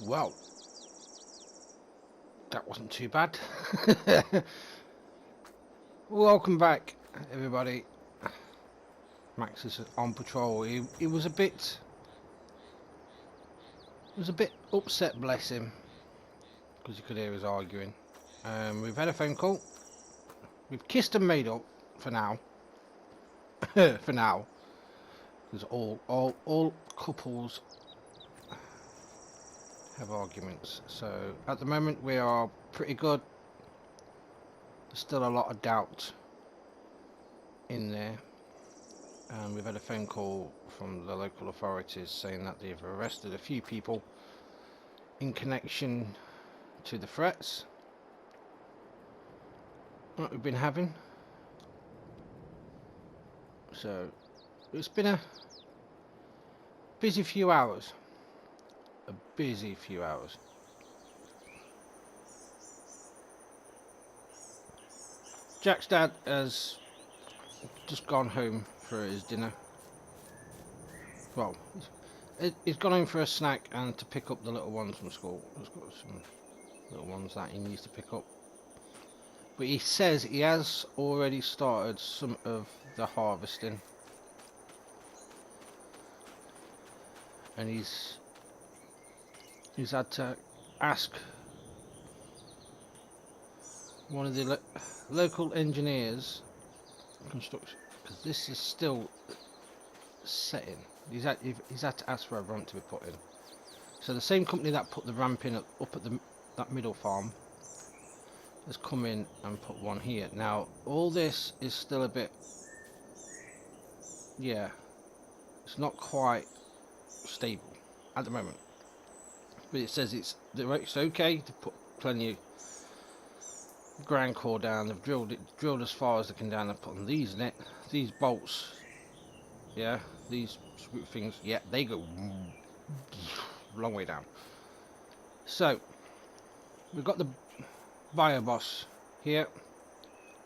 Well, that wasn't too bad. Welcome back, everybody. Max is on patrol. He was a bit upset, bless him, because you could hear us arguing. We've had a phone call. We've kissed and made up for now. For now, because all couples have arguments. So at the moment we are pretty good. There's still a lot of doubt in there. And we've had a phone call from the local authorities saying that they've arrested a few people in connection to the threats that we've been having. So it's been a busy few hours. Jack's dad has just gone home for his dinner. Well, he's gone home for a snack and to pick up the little ones from school. He's got some little ones that he needs to pick up. But he says he has already started some of the harvesting. And he's had to ask one of the local engineers, construction, because this is still setting. He's had to ask for a ramp to be put in. So the same company that put the ramp in up at that middle farm has come in and put one here. Now all this is still a bit, yeah, it's not quite stable at the moment. But it says it's okay to put plenty of ground core down. They've drilled as far as they can down. They've put on these bolts. Yeah, these screw things. Yeah, they go a long way down. So we've got the BioBoss here,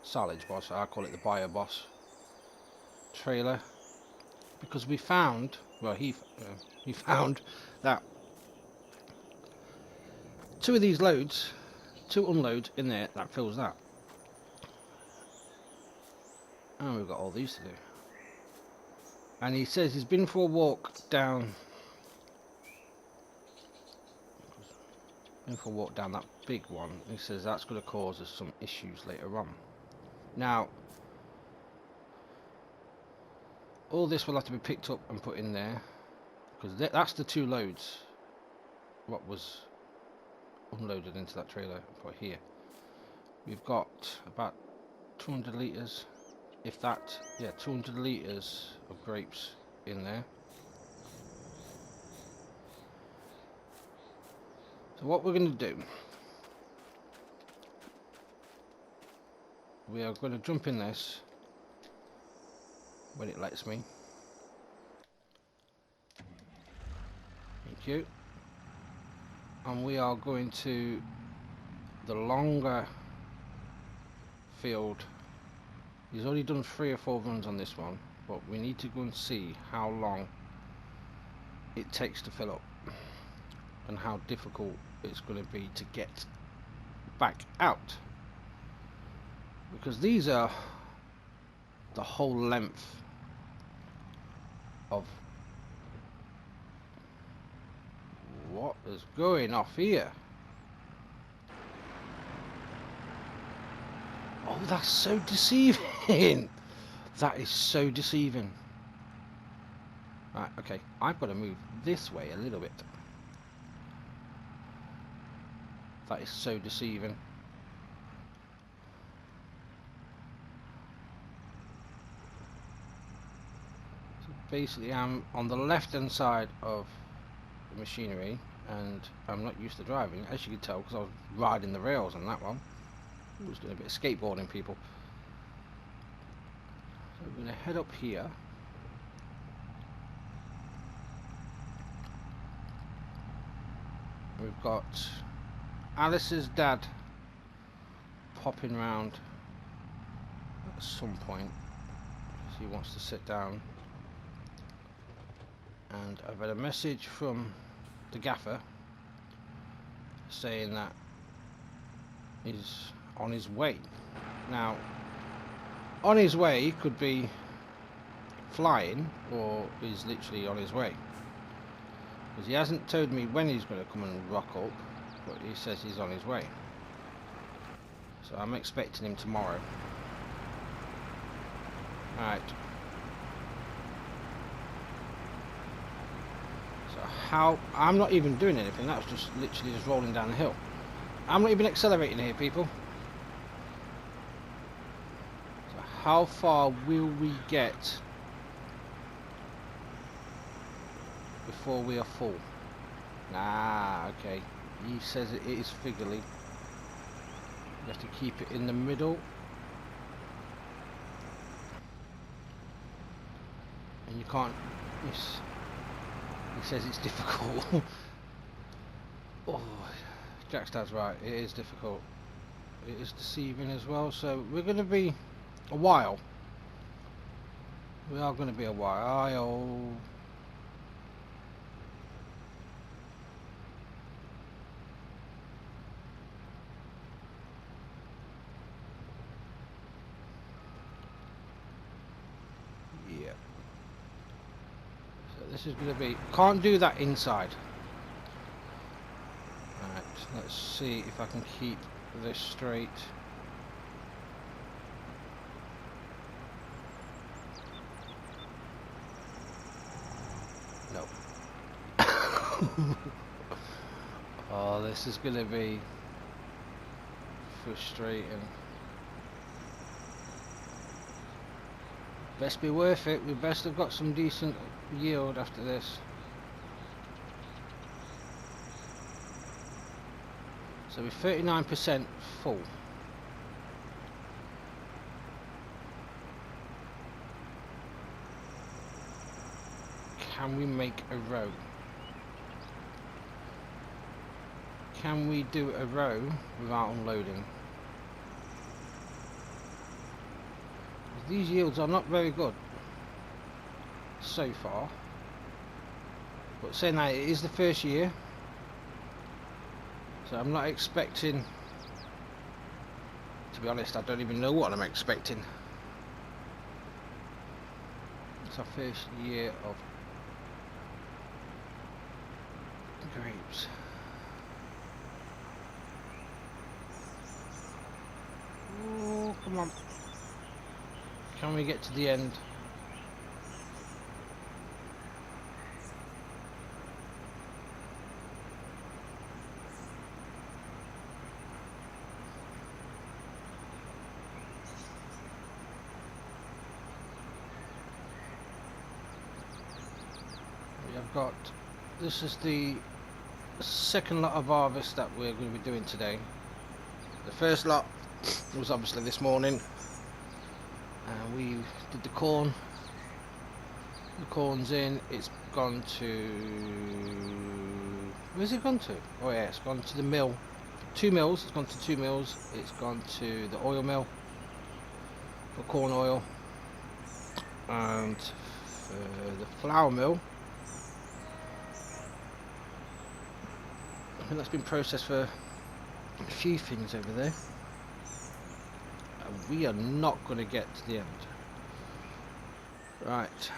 Silage Boss. I call it the BioBoss trailer because we found. Well, he found that two of these loads. 2 unloads in there that fills that, and we've got all these to do. And he says he's been for a walk down that big one. He says that's going to cause us some issues later on. Now all this will have to be picked up and put in there because that's the 2 loads what was unloaded into that trailer for here. We've got about 200 litres, if that, yeah, 200 litres of grapes in there. So what we're going to do, we are going to jump in this when it lets me. Thank you. And we are going to the longer field. He's already done 3 or 4 runs on this one, but we need to go and see how long it takes to fill up and how difficult it's going to be to get back out, because these are the whole length of what is going off here. Oh, that's so deceiving. That is so deceiving. Right, okay, I've got to move this way a little bit. That is so deceiving. So basically I'm on the left hand side of the machinery and I'm not used to driving, as you can tell, because I was riding the rails on that one. I was doing a bit of skateboarding, people. So we're going to head up here. We've got Alice's dad popping round at some point because he wants to sit down. And I've had a message from the gaffer saying that he's on his way. Now, on his way could be flying, or he's literally on his way. Because he hasn't told me when he's going to come and rock up, but he says he's on his way. So I'm expecting him tomorrow. Right. So how... I'm not even doing anything, that was just literally just rolling down the hill. I'm not even accelerating here, people. So how far will we get before we are full? Ah, okay. He says it is figurely. You have to keep it in the middle. And you can't... He says it's difficult. Oh, Jackstad's right, it is difficult. It is deceiving as well, so we're going to be a while. We are going to be a while. Yeah. So this is going to be... Can't do that inside. Right, let's see if I can keep this straight. No. Oh, this is going to be frustrating. Best be worth it. We best have got some decent yield after this. So we're 39% full. Can we make a row? Can we do a row without unloading? These yields are not very good so far. But saying that, it is the first year. So I'm not expecting... To be honest, I don't even know what I'm expecting. It's our first year of grapes. Oh, come on. Can we get to the end? We have got... This is the second lot of harvest that we're going to be doing today. The first lot was obviously this morning. We did the corn. The corn's in. It's gone to... Where's it gone to? Oh yeah, it's gone to the mill. 2 mills. It's gone to 2 mills. It's gone to the oil mill for corn oil. And for the flour mill, I think that's been processed for a few things over there. And we are not going to get to the end. Right.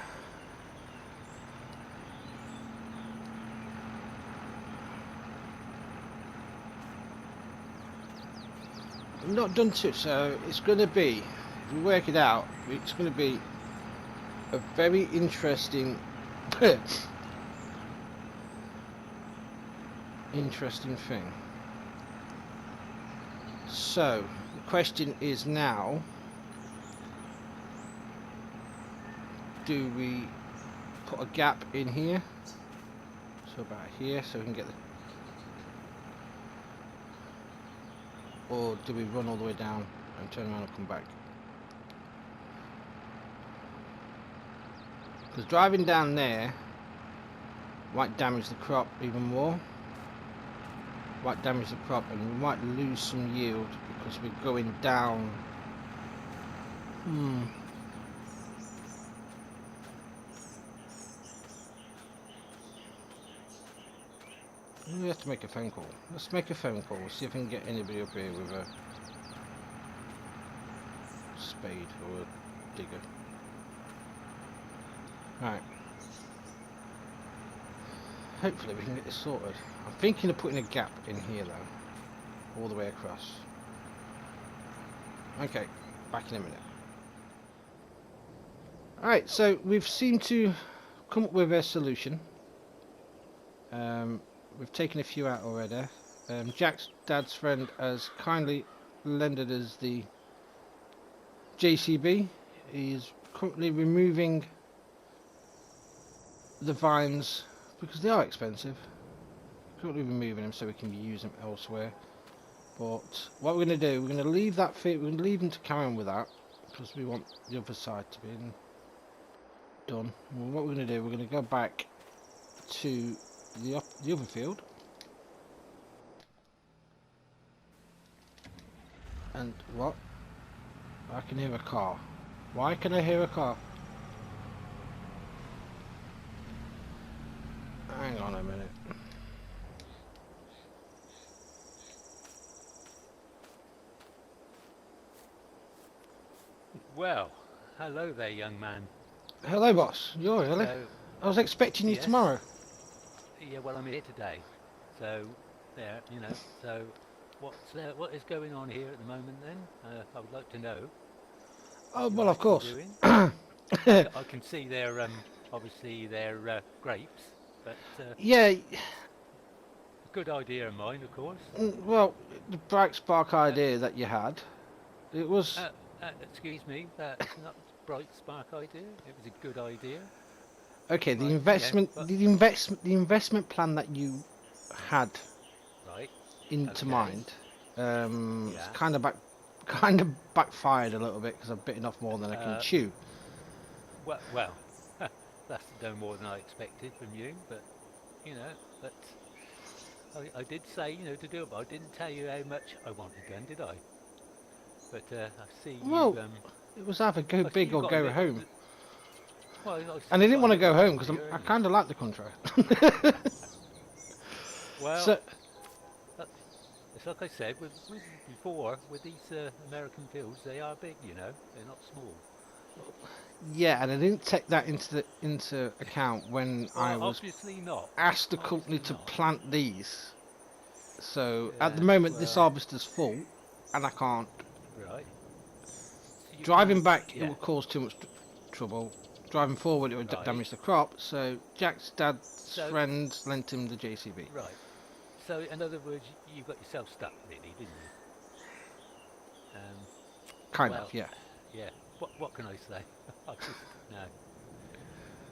I'm not done to it, so it's going to be, if we work it out, it's going to be a very interesting interesting thing. So the question is now, do we put a gap in here, so about here, so we can get the, or do we run all the way down and turn around and come back? Because driving down there might damage the crop even more. might damage the crop, and we might lose some yield because we're going down. We have to make a phone call. Let's make a phone call. See if I can get anybody up here with a spade or a digger. Right. Hopefully we can get this sorted. I'm thinking of putting a gap in here though, all the way across. Okay, back in a minute. Alright, so we've seemed to come up with a solution. We've taken a few out already. Jack's dad's friend has kindly lended us the JCB. He's currently removing the vines because they are expensive. Currently removing them so we can use them elsewhere. But what we're going to do, we're going to leave that fit. We're going to leave them to carry on with that because we want the other side to be done. Well, what we're going to do, we're going to go back to the other field. And what? I can hear a car. Why can I hear a car? Hang on a minute. Well, hello there, young man. Hello, boss. You're early. I was expecting you tomorrow. Yeah, well, I'm here today. So, there, you know. So, what is going on here at the moment then? I would like to know. Oh, well, of course. I can see they're, obviously, they're grapes, but Yeah. good idea of mine, of course. Well, the bright spark idea that you had, it was... excuse me, that's not a bright spark idea. It was a good idea. Okay, the Right, investment, yeah, the investment plan that you had right. into Okay. mind, Yeah. it's kind of backfired a little bit because I've bitten off more than I can chew. Well, that's no more than I expected from you, but you know, but I did say, you know, to do it, but I didn't tell you how much I wanted then, did I? But I see Well, you. it was either go I see big you've or got a go little. home. Well, And I didn't want to go home because here, I kind of like the country. well, So, it's like I said before with these American fields, they are big, you know, they're not small. yeah, and I didn't take that into account when I Well, was obviously not. asked the company Obviously to not. plant these. So at the Yeah. moment this Well, harvester's full and I can't. right. So you Driving can't. back it Yeah. would cause too much trouble. Driving forward it would Right. damage the crop. So Jack's dad's So friends lent him the JCB. right. So in other words, you got yourself stuck, really, didn't you? Kind Well, of, yeah. yeah. What can I say? I just no.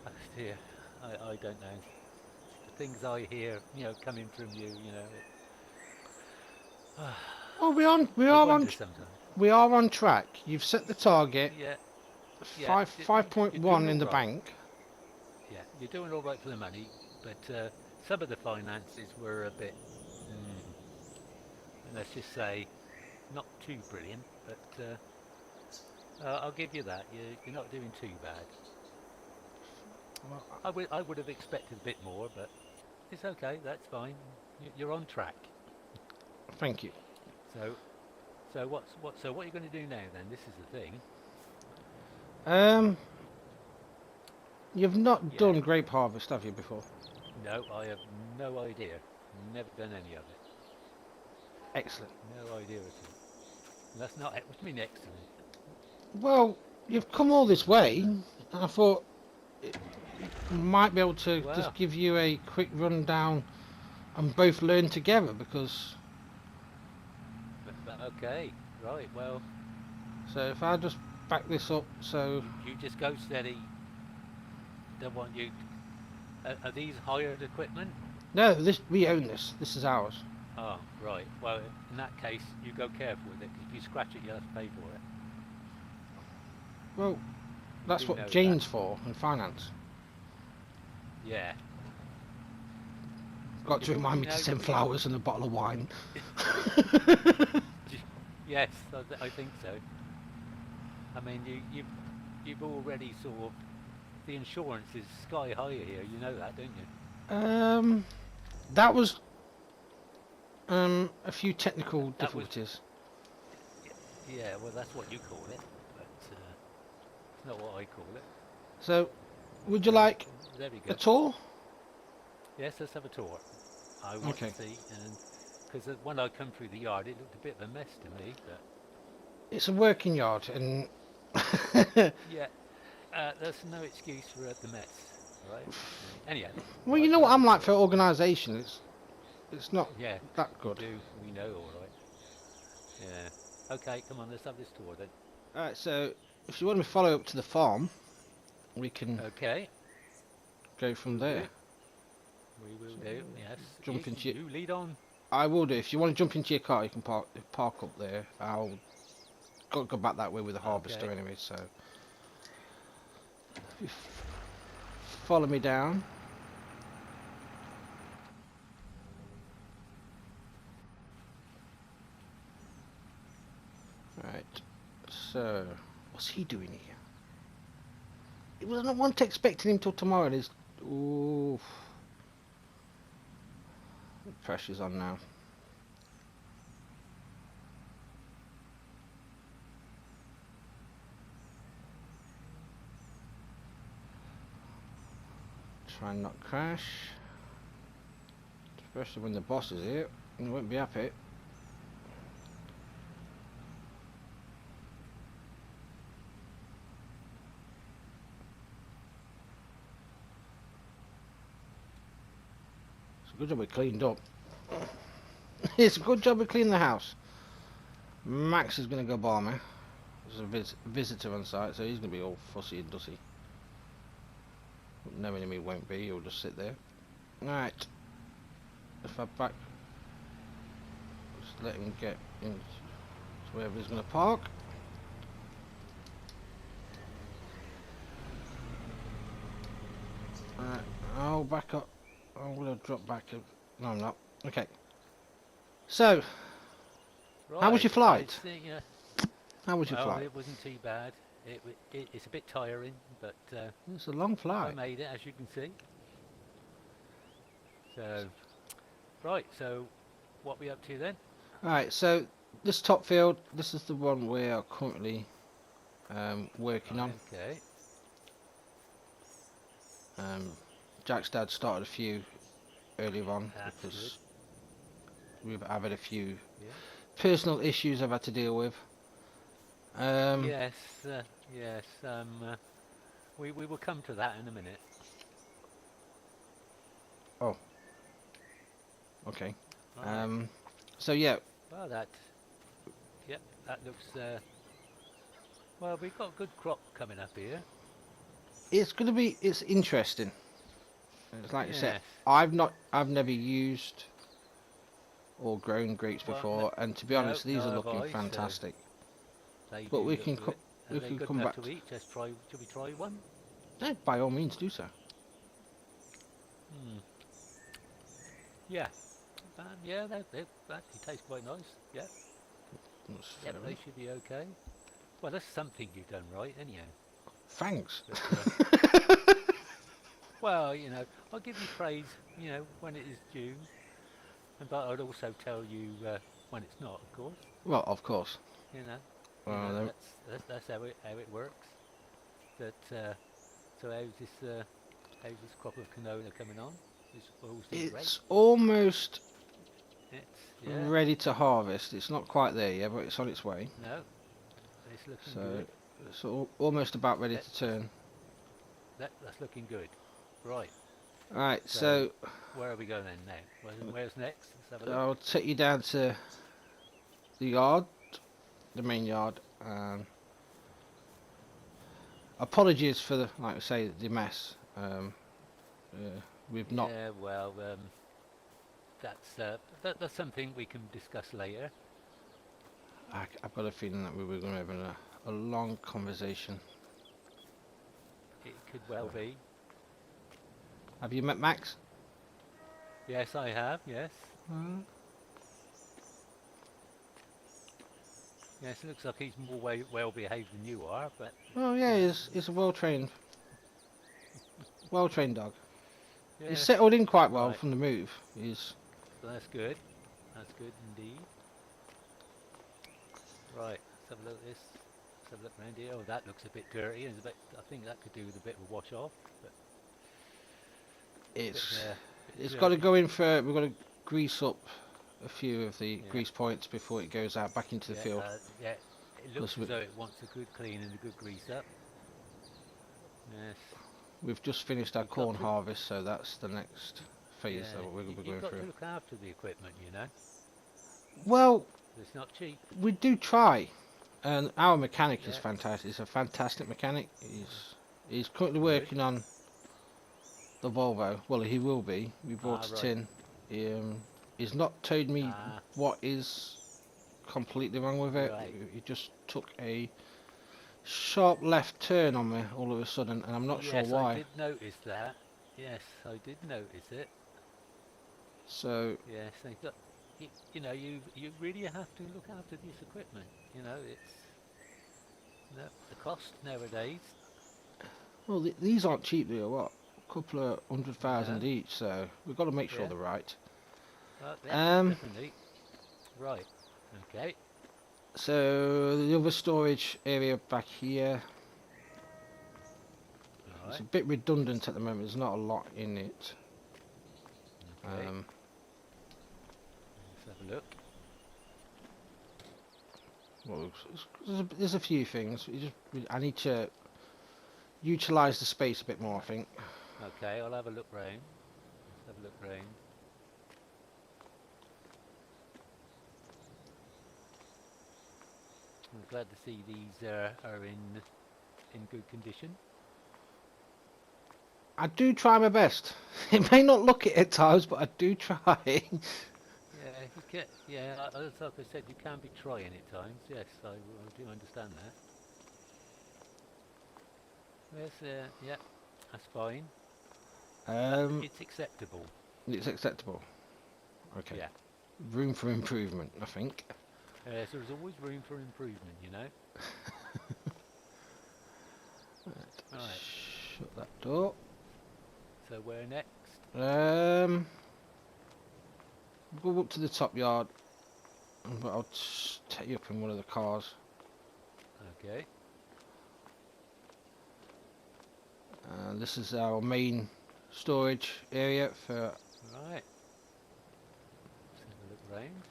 Oh, dear, I don't know. The things I hear, you know, coming from you, you know, Well, I wonder sometimes. we are on track. You've set the target. Yeah, yeah. You're doing 5.1 all in the right. bank. Yeah, you're doing all right for the money, but some of the finances were a bit, let's just say, not too brilliant. But I'll give you that. You're not doing too bad. Well, I would have expected a bit more, but it's okay. That's fine. You're on track. thank you. So, so what are you going to do now then? This is the thing. You've not Yeah. done grape harvest, have you, before? No, I have no idea. Never done any of it. Excellent. No idea at all. And that's not. What do you mean excellent? Well, you've come all this way. I thought it might be able to Well, just give you a quick rundown and both learn together because... but okay, right. Well, So if I just back this up, so... you just go steady. Don't want you. Are these hired equipment? No, we own this. This is ours. Oh, right. Well, in that case, you go careful with it. 'Cause if you scratch it, you'll have to pay for it. Well, You that's do what know that. Jane's for in finance. Yeah. Got to Well, remind you me to know, send flowers and a bottle of wine. yes, I think so. I mean, you've already sort of the insurance is sky high here. You know that, don't you? Um, that was a few technical That was difficulties. y- yeah. Well, that's what you call it, but it's not what I call it. So, would But you like there we a go. tour? Yes, let's have a tour. I want to Okay. see, and because when I come through the yard, it looked a bit of a mess to me. But It's a working yard, and yeah, there's no excuse for the mess, right? Anyhow, well, you right, know we'll what have a I'm like for tour. organisation. It's not Yeah, that you good. do. We know, all right. Yeah. Okay, come on, let's have this tour then. All right. So, if you want to follow up to the farm, we can Okay, go from we'll there. do. We will So, do. Yes. jump into. You lead on. I will do. If you want to jump into your car, you can park up there. I'll go back that way with the harvester Okay. anyway. So, if you follow me down. Right. So, what's he doing here? It was not expecting him till tomorrow. And he's ooh, the pressure's on now. Try and not crash. Especially when the boss is here. He won't be happy. It's a good job we cleaned up. It's a good job we cleaned the house. Max is going to go bar me. There's a visitor on site, so he's going to be all fussy and dussy. Knowing him, he won't be. He'll just sit there. Right. If I back, just let him get in to wherever he's going to park. Right. I'll back up. I'm going to drop back. No, I'm not. Okay. So, how was Right. your flight? Yeah. How was your Well, flight? it wasn't too bad. It's a bit tiring, but It's a long I flight. made it, as you can see. So, right. So, what we up to then? Right, so this top field, this is the one we are currently working on. Right, okay. Um, Jack's dad started a few earlier on That's good. because I've had a few Yeah. personal issues I've had to deal with. Yes. Yes. We will come to that in a minute. Oh, okay. Right. So yeah, Well, yep, that looks. Well, we've got a good crop coming up here. it's interesting. It's like you said, Yes. I've never used or grown grapes Well, before, and to be no, honest, these no are have looking I. So fantastic. they But do look good. we Are they can good come enough back. to eat? Let's try. Should we try one? By all means, do so. Hmm. Yeah. Yeah, they actually taste quite nice. Yeah. That's Yep, fair they enough. should be okay. Well, that's something you've done right, anyhow. Thanks. But well, I'll give you praise, when it is due, but I'd also tell you when it's not, of course. Well, of course. You know, Well, then that's how it works. But so how's this crop of canola coming on? Is all seem great? it's almost Yeah, ready to harvest. It's not quite there yet, but it's on its way. no, it's looking So good. it's almost about ready That, to turn. that's looking good. Right. Right, So so where are we going then now? Where's next? Let's have a look. I'll take you down to the yard, the main yard. Apologies for the, like I say, the mess. We've not. Yeah, well, that's something we can discuss later. I've got a feeling that we were going to have a long conversation. It could well be. Have you met Max? Yes, I have. Yes. Uh, Yes, it looks like he's more well behaved than you are, but oh yeah, you know. he's a well trained dog. He's Yes. settled in quite well Right. from the move. He's So that's good. That's good indeed. Right. Let's have a look at this. Let's have a look around here. Oh, that looks a bit dirty. There's a bit. I think that could do with a bit of a wash off, but bit of it's a bit it's got to dirty. go in for. We've got to grease up a few of the Yeah. grease points before it goes out back into the Yeah. field. Yeah. It looks 'Cause as though it wants a good clean and a good grease up. Yes. we've just finished our You've got corn to. harvest, so that's the next phase Yeah. that we're going to be You've going got to through. look after the equipment. You know. Well, It's not cheap. we do try, and our mechanic is Yeah. fantastic. He's a fantastic mechanic. He's currently Good. working on the Volvo. Well, he will be. We Ah, brought it right. in. He's not told me Ah, what is completely wrong with it. right. He just took a sharp left turn on me all of a sudden, and I'm not sure Yes, I why. did notice that. Yes, I did notice it. So Yes, they got. You know, you really have to look after this equipment. You know, it's the cost nowadays. well, these aren't cheap. They are what? A couple of 100,000 No, each. So we've got to make sure yeah, they're right. yeah, Um. definitely. Right. Okay. So the other storage area back here, All it's right. a bit redundant at the moment. There's not a lot in it. Okay. Um, Let's have a look. well, there's a few things. I need to utilise the space a bit more. I think. Okay, I'll have a look round. Let's have a look round. I'm glad to see these are in good condition. I do try my best. It may not look it at times, but I do try. Yeah, you can. Yeah, like I said, you can be trying at times. Yes, I do understand that. Yes, yeah, that's fine. um, It's acceptable. it's acceptable. Okay. Yeah. Room for improvement, I think. So there's always room for improvement, you know. Right. Shut that door. So where next? Um, go up to the top yard, but I'll take you up in one of the cars. Okay. This is our main storage area for. Right. Let's have a look round.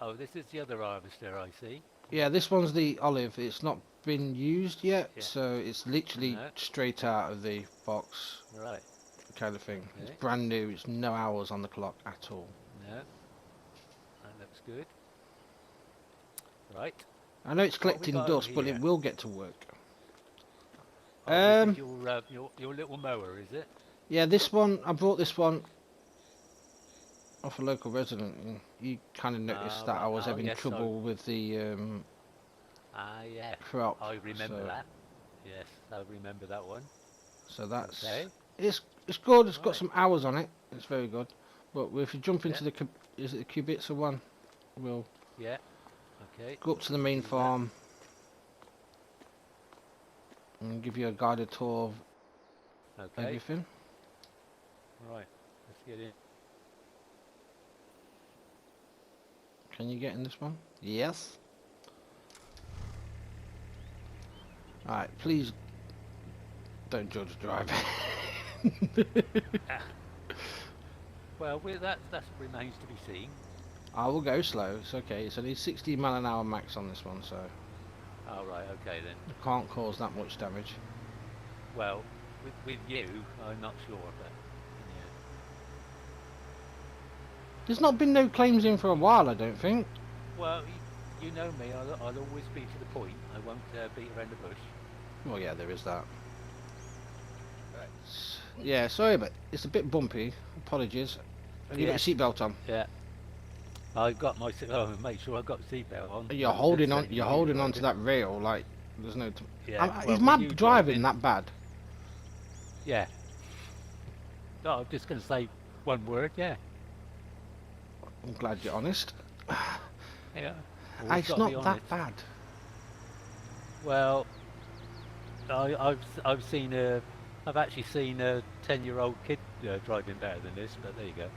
Oh, The this is the other harvester I see. Yeah, this one's the olive. It's not been used yet, Yeah. so it's literally No. straight out of the box Right. kind of thing. It's Okay. brand new. It's no hours on the clock at all. No. That looks good. Right. I know it's What have we collecting got over dust, but it here? will get to work. Oh, this Um, is your little mower, is it? Yeah, this one, I brought this one off a local resident, and he kind of noticed that Right. I was Oh, having yes. trouble with the Yeah. crop. I remember so, that. Yes, I remember that one. So that's Okay. it's good. It's got Right. some hours on it. It's very good. But if you jump Yeah. into is it the Kubica one? We'll Yeah. Okay. go up to the main Do that. farm and give you a guided tour of Okay. everything. Right. Let's get in. Can you get in this one? Yes. Alright, please don't judge driving. Well, that remains to be seen. I will go slow. It's okay. It's only 60 mile an hour max on this one, so Oh, right. Okay then. it can't cause that much damage. Well, with you, I'm not sure, but yeah. There's not been no claims in for a while, I don't think. Well, you know me. I'll always be to the point. I won't beat around the bush. Well, yeah, there is that. Right. Yeah, sorry, but it's a bit bumpy. Apologies. Have you got Yes. your seatbelt on? Yeah. I've got my. Oh, make sure I've got seatbelt on. You're That's the holding on. same You're with you holding on to driving. that rail like there's no. Yeah. Is well, my with you driving that bad? Yeah. No, I'm just going to say one word. Yeah. I'm glad you're honest. Yeah. Always It's got to be not that honest. bad. Well, I've seen I've actually seen a 10-year-old kid driving better than this. But there you go.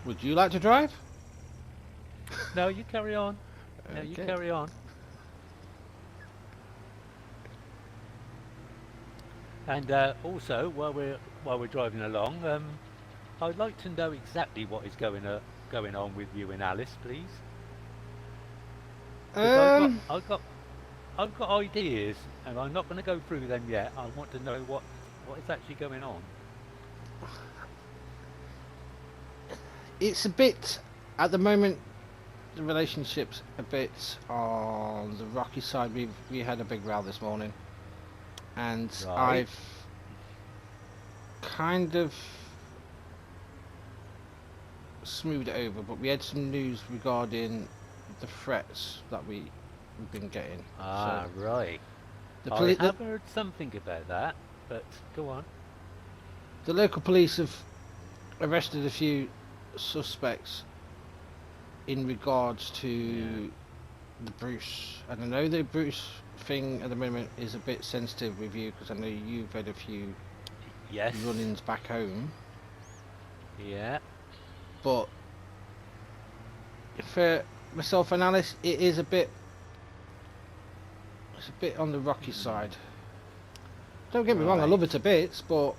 Would you like to drive? No, you carry on. No, you Okay. carry on. And also, while we're driving along, I'd like to know exactly what is going on with you and Alice, please, because Um, I've got ideas, and I'm not going to go through them yet. I want to know what is actually going on. it's a bit at the moment. The relationship's a bit on the rocky side. We had a big row this morning, and Right. I've kind of smoothed it over. But we had some news regarding the threats that we've been getting. So Ah, right. the I police, have heard something about that, but go on. the local police have arrested a few suspects in regards Yeah. to the Bruce. And I know the Bruce thing at the moment is a bit sensitive with you because I know you've had a few Yes. run-ins back home. Yeah. But for myself and Alice, it's a bit on the rocky Hmm. side. Don't get me wrong, I love Right. her to bits, but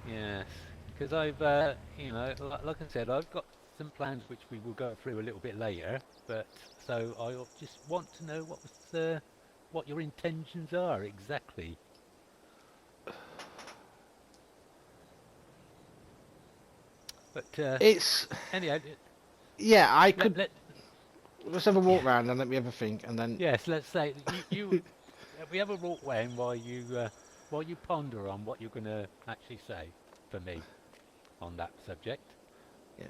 Yes, because like I said, I've got some plans which we will go through a little bit later. But so just want to know what your intentions are exactly. But it's anyhow, yeah. I let could let let's have a yeah, walk round and let me have a think, and then yes, let's say that you we have a walk round while you ponder on what you're going to actually say for me on that subject. yeah.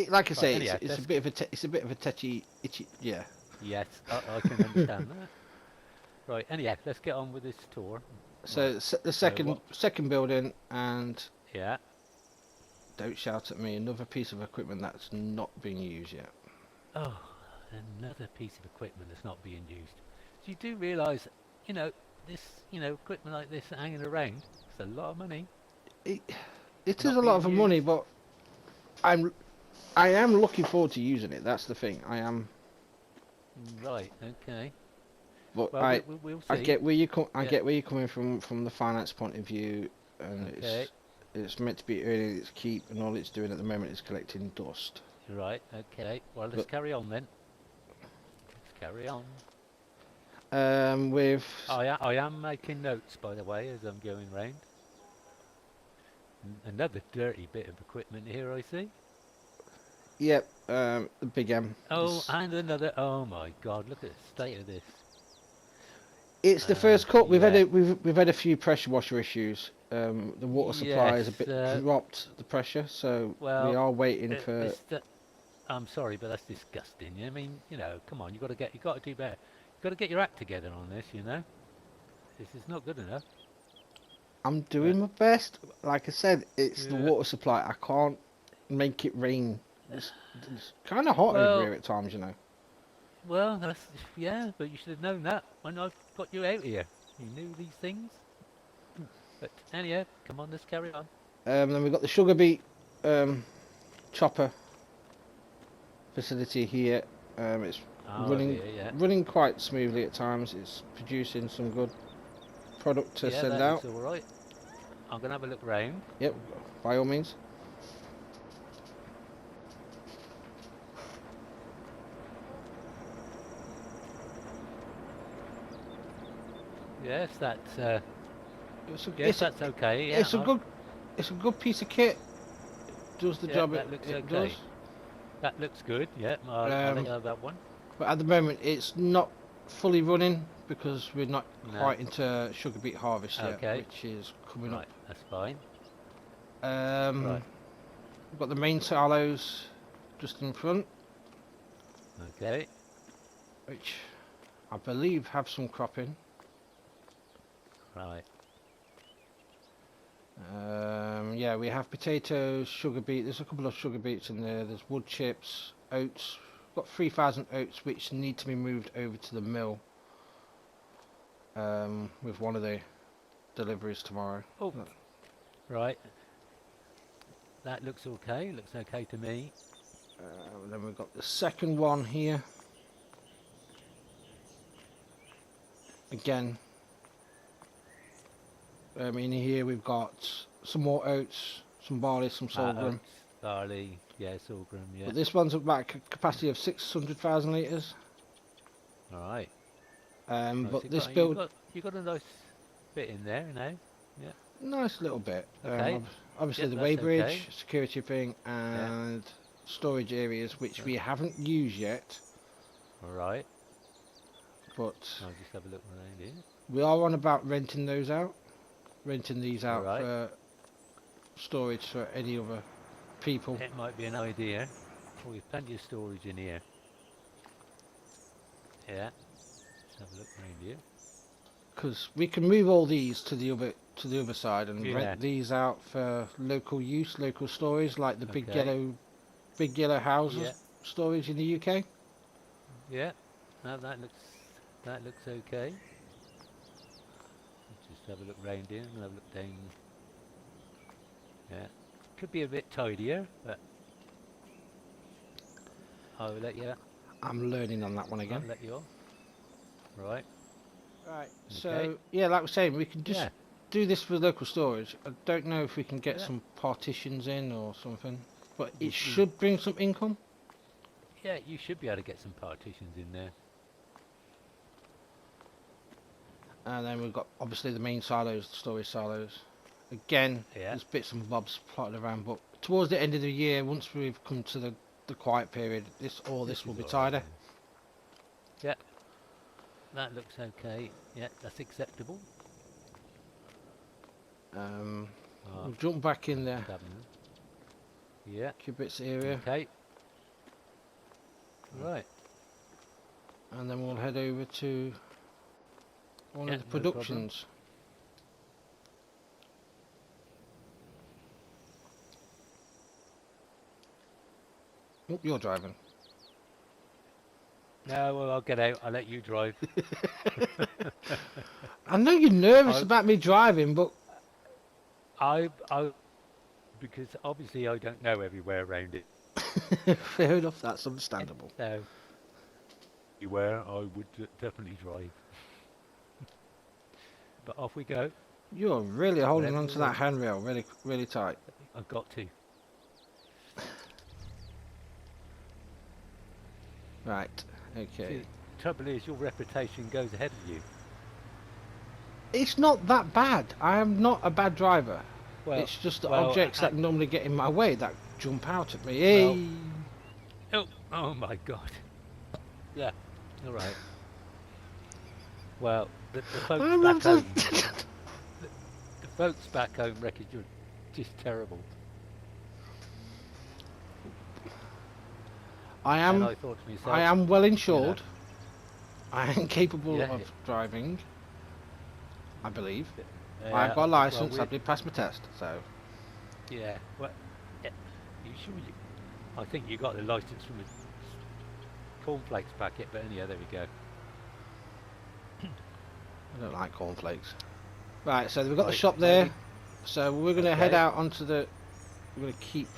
Like I Right. say, Anyhow, it's a bit of it's a bit of a touchy, itchy. Yeah. yes, I can understand that. Right, anyhow, let's get on with this tour. Right, So the so what? second building, and Yeah. don't shout at me. Another piece of equipment that's not being used yet. Oh, another piece of equipment that's not being used. So you do realise, you know, equipment like this hanging around, it's a lot of money It, it is not a lot being of money, used. but I'm I am looking forward to using it. That's the thing. I am, Right, okay. but Well, we'll I see. get where you come. I Yeah, get where you're coming from the finance point of view, and okay. it's meant to be earning its keep, and all it's doing at the moment is collecting dust. Right, okay. Well, let's But carry on then. Let's carry on. with I am making notes, by the way, as I'm going round. Another dirty bit of equipment here, I see. yep, the big M. Oh, and another. Oh my God! Look at the state of this. It's the first cut. Yeah. We've had a few pressure washer issues. The water supply is a Yes. bit dropped the pressure, so we Well, are waiting for. Mr. I'm sorry, but that's disgusting. I mean, come on. You got to do better. You got to get your act together on this. This is not good enough. I'm But doing my best. Like I said, it's the yeah. water supply. I can't make it rain. It's kind of hot over here Well, at times, you know. that's yeah. But you should have known that when I got you out here. You knew these things. But anyhow, come on. Let's carry on. Then we've got the sugar beet um, chopper facility here. It's Oh running dear. Yeah. running quite smoothly at times. It's producing some good product to Yeah. send That out. looks all right. I'm gonna have a look round. Yep, by all means. Yes, that's It's a, yes, it's a, that's okay. Yeah, it's a good it's a good piece of kit. Does the yeah, job that looks it does. okay. That looks good. Yeah, I'll let Um, you have that one. but at the moment it's not fully running because we're not No, quite into sugar beet harvest yet, okay, which is coming up. right, that's fine. Um, Right, we've got the main silos just in front, okay, which I believe have some cropping. right. yeah, we have potatoes, sugar beet. There's a couple of sugar beets in there. There's wood chips, oats. We've got 3,000 oats which need to be moved over to the mill with one of the deliveries tomorrow. Oh, right. That looks okay. Looks okay to me. Then we've got the second one here. Again, in here we've got some more oats, some barley, some sorghum. Oats, barley, yeah, sorghum, yeah. But this one's about a capacity of 600,000 litres. All right. But So this build, you got a nice bit in there, you know. nice little bit. Okay. Obviously Yeah, the that's weighbridge, okay. security thing, and storage areas which we haven't used yet. All right. But I'll just have a look around here. we are on about renting these out Alright. for storage for any other people. It might be an idea. Oh, we've plenty of storage in here. Yeah. Let's have a look around here. Because we can move all these to the other side and Yeah. rent these out for local use, local storage, like the big Okay. yellow houses Yeah. storage in the UK. Yeah. No, that looks okay. Let's just have a look round here and have a look down. Yeah. Could be a bit tidier, but I'll let you. I'm learning on that one I'll again. let you on. Right. Right. Okay. So yeah, like we're saying, we can just Yeah. do this for local storage. I don't know if we can get Yeah. some partitions in or something, but We- it we- should bring some income. Yeah, you should be able to get some partitions in there. And then we've got obviously the main silos, the storage silos. Again, Yeah. there's bits and bobs plotted around, but towards the end of the year, once we've come to the quiet period, this will This be is all right tidy. then. Yeah. That looks okay. Yeah, that's acceptable. We'll Oh, jump back in the cabinet. Yeah. qubits area, Okay. Right. and then we'll head over to one Yeah, of the no problem. productions. Oh, you're driving. No, well, I'll get out. I'll let you drive. I know you're nervous I'll- about me driving, but Because obviously I don't know everywhere around it. fair enough, that's understandable. So, everywhere I would definitely drive. But off we go. You're really holding Whatever on you to that want. handrail really, really tight. I've got to. Right, okay. See, trouble is, your reputation goes ahead of you. It's not that bad. I am not a bad driver. Well, It's just the well, objects I- that normally get in my way that jump out at me. Hey! Oh my God. Yeah. All right. Well, the folks I'm back not- home, the folks back home reckon you're just terrible. I And am. I thought to myself, I am well insured. I am capable Yeah, of yeah. driving. I believe. yeah, I've got a well, license. I did pass my test. So Yeah. Well, yeah, you sure you? I think you got the license from a cornflakes packet, but anyhow, there we go. I don't like cornflakes. Right. So we've got the Right, shop there. ready? So we're going to head Okay. out onto the. We're going to keep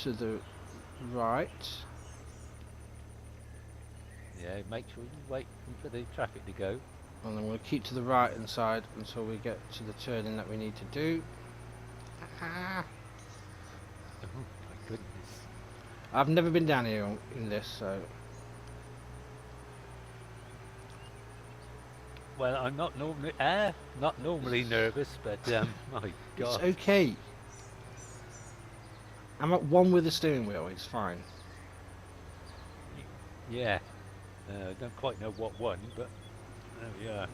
to the right. Yeah, make sure you wait for the traffic to go. And then we'll keep to the right hand side until we get to the turning that we need to do. Ah. Oh my goodness. I've never been down here in this, so Well, I'm not normally nervous, but my it's God. okay. I'm at one with the steering wheel, it's fine. Yeah. Don't quite know what one, but there we are.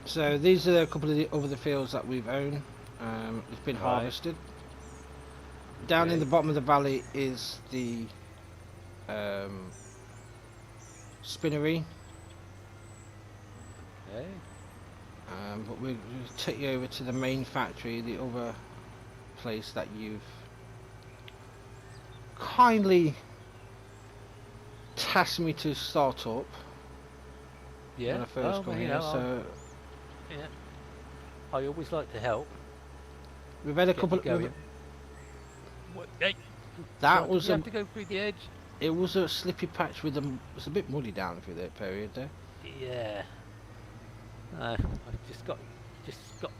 So these are a couple of the other fields that we've owned. It's been Right. harvested. Down in Okay. the bottom of the valley is the spinnery. Okay. But we'll take you over to the main factory, the other place that you've kindly tasked me to start up Yeah. when I first Oh, come well, you here. know, So yeah. I always like to help. we've had a Get couple. you going. What? Hey, That right, did was you have to go through the edge? it was a slippy patch with it's a bit muddy down through that period there. Yeah. I just got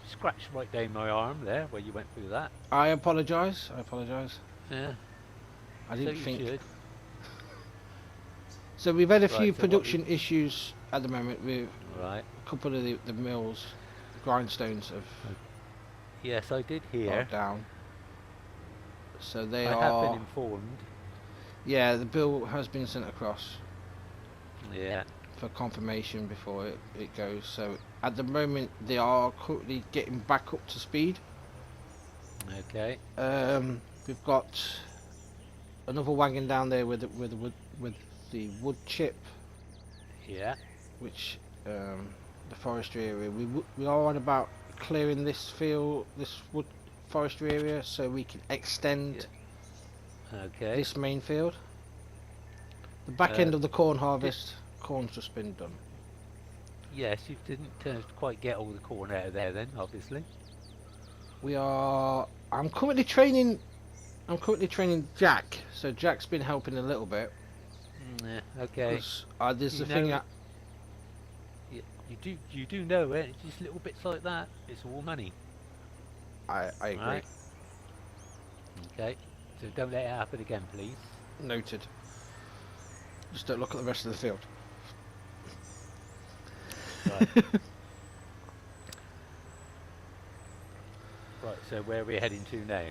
scratched right down my arm there where you went through that. I apologise. I apologise. Yeah. I So didn't you think. should. So we've had a few Right. So what? production issues at the moment with Right. a couple of the mills, grindstones have Yes, I did hear. got down. So they I have been are. informed. Yeah, the bill has been sent across Yeah. for confirmation before it goes. So at the moment they are currently getting back up to speed. Okay. We've got another wagon down there with the wood chip, Yeah. which the forestry area. We are on about clearing this wood forestry area, so we can extend Okay. this main field. The back end of the corn harvest, corn's just been done. Yes, you didn't quite get all the corn out of there then, obviously. We are. I'm currently training Jack, so Jack's been helping a little bit. Yeah. Okay. 'Cause, there's You the thing know- that You do know it. It's just little bits like that. It's all money. I agree. Right. Okay. So don't let it happen again, please. Noted. Just don't look at the rest of the field. Right. Right. So where are we heading to now?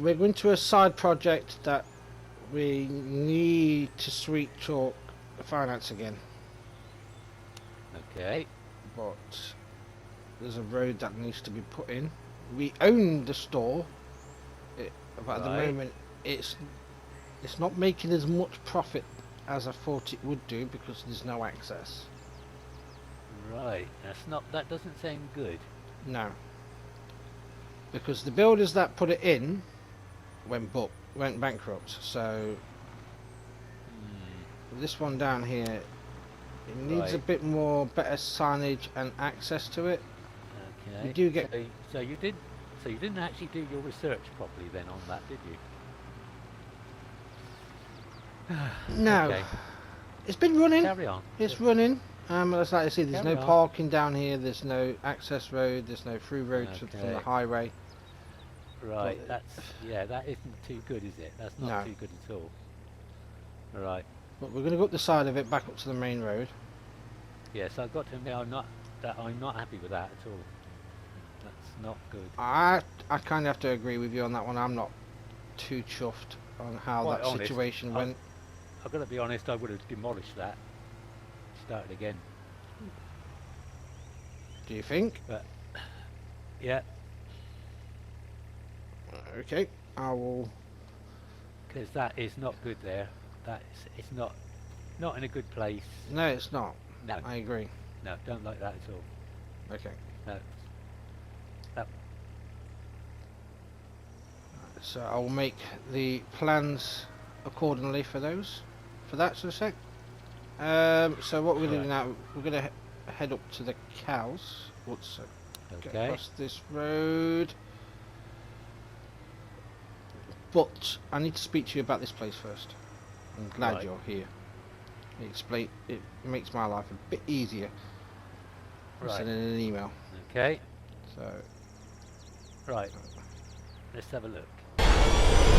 We're going to a side project that we need to sweet talk finance again, Okay. but there's a road that needs to be put in. We own the store, but at the Right. moment it's not making as much profit as I thought it would do because there's no access. Right. That doesn't sound good. No, because the builders that put it in went bankrupt. So this one down here, it needs a Right. bit more better signage and access to it. Okay. You do get- So you didn't actually do your research properly then on that, did you? No, Okay. it's been running. Carry on. It's running. As like I say, there's Carry no on. parking down here. There's no access road. There's no through road from the Okay. highway. Right. But- that isn't too good, is it? That's not No. too good at all. Right. But we're going to go up the side of it, back up to the main road. Yes, I've got to admit I'm not happy with that at all. That's not good. I kind of have to agree with you on that one. I'm not too chuffed on how Quite that honest, situation went. I've got to be honest, I would have demolished that. Started again. Do you think? Yeah, Okay, I will. because that is not good there. It's not in a good place. No, it's not. No, I agree. no, don't like that at all. Okay. No. That, So I will make the plans accordingly for that, so a sec. So what we're going to do Right. now, we're going to head up to the cows. Let's get okay. across this road. But I need to speak to you about this place first. I'm glad Right. you're here. It makes my life a bit easier than Right. sending an email. Okay. So Right. Let's have a look.